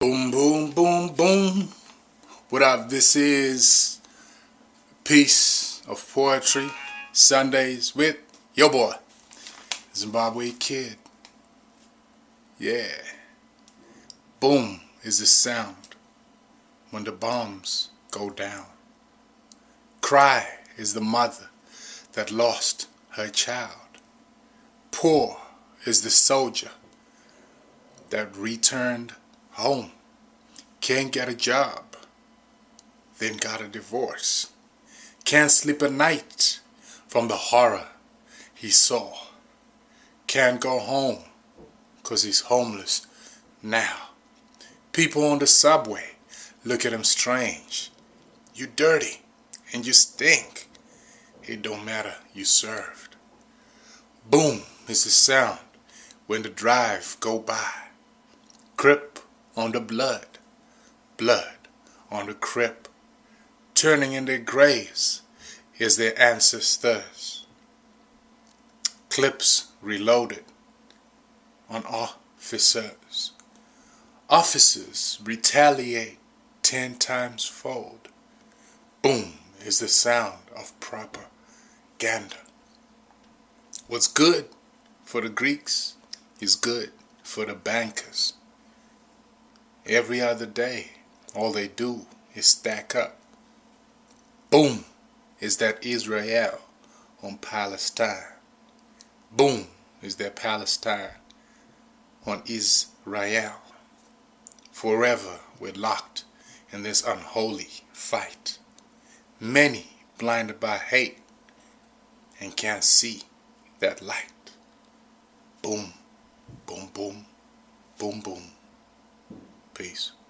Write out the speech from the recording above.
Boom, boom, boom, boom. What up? This is a piece of poetry, Sundays with your boy, Zimbabwe Kid. Yeah. Boom is the sound when the bombs go down. Cry is the mother that lost her child. Poor is the soldier that returned home. Can't get a job, then got a divorce. Can't sleep at night from the horror he saw. Can't go home 'cause he's homeless now. People on the subway look at him strange. You dirty and you stink. It don't matter, you served. Boom is the sound when the drive go by. Crip on the blood, blood on the crip. Turning in their graves is their ancestors. Clips reloaded on officers. Officers retaliate 10 times fold. Boom is the sound of propaganda. What's good for the Greeks is good for the bankers. Every other day, all they do is stack up. Boom is that Israel on Palestine. Boom is that Palestine on Israel. Forever we're locked in this unholy fight. Many blinded by hate and can't see that light. Boom, boom, boom, boom, boom. Peace.